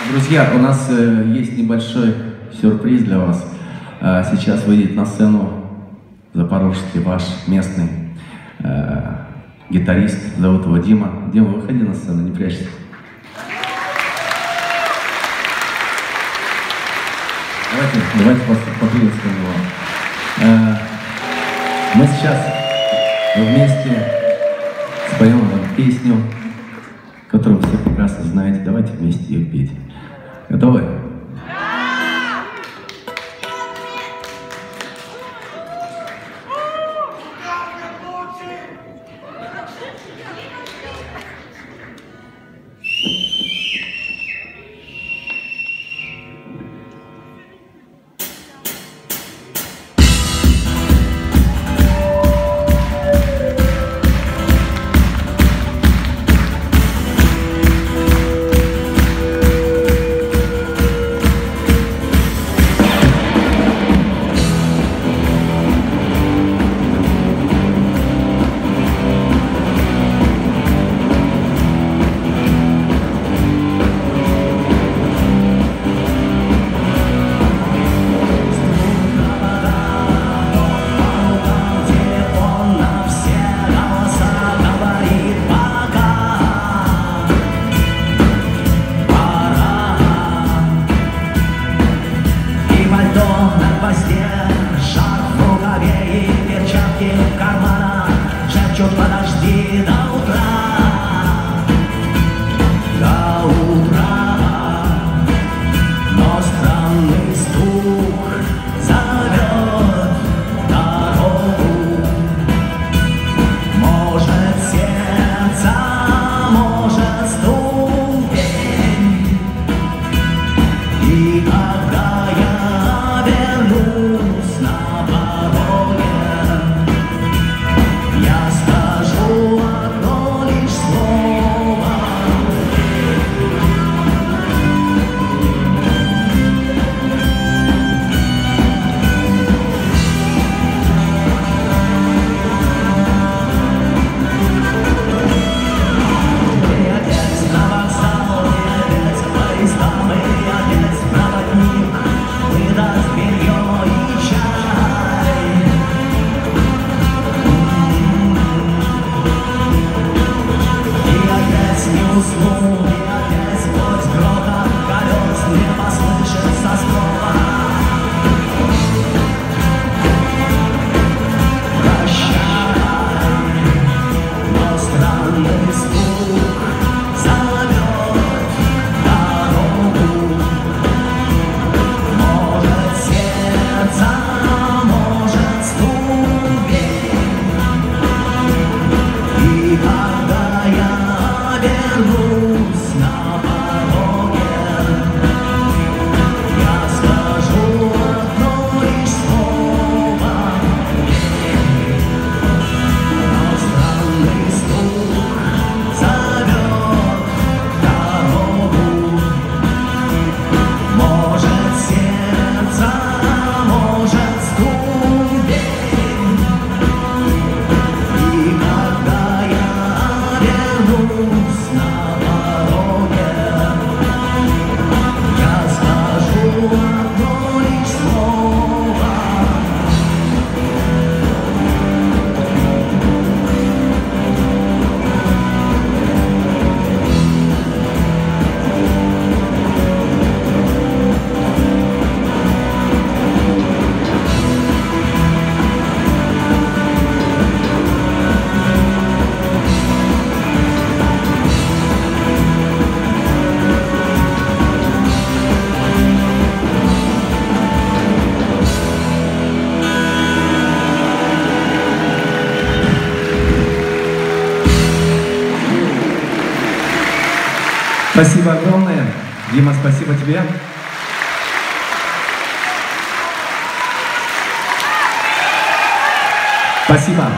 Друзья, у нас есть небольшой сюрприз для вас. Сейчас выйдет на сцену запорожский ваш местный гитарист, зовут его Дима. Дима, выходи на сцену, не прячься. Давайте поприветствуем его. Мы сейчас вместе споем вам песню, которую вы все прекрасно знаете. Давайте вместе ее петь. Готовы? Подожди до утра, но странный стук зовет дорогу. Может сердце, может ступень, и когда я вернусь на пороге, я скажу одно лишь слово. И опять на вокзал, и опять к поездам, и опять проводник выдаст белье и чай. Не усну, и опять сквозь грохот колес не послышится снова. Прощай, но странный стук зовет дорогу. Может сердце, может ступень, и когда я вернусь на пороге, я скажу одно лишь слово. Но странный стук зовет дорогу. Может сердце, может ступень, и когда я вернусь на пороге, я скажу одно лишь слово. Спасибо огромное. Дима, спасибо тебе. Спасибо.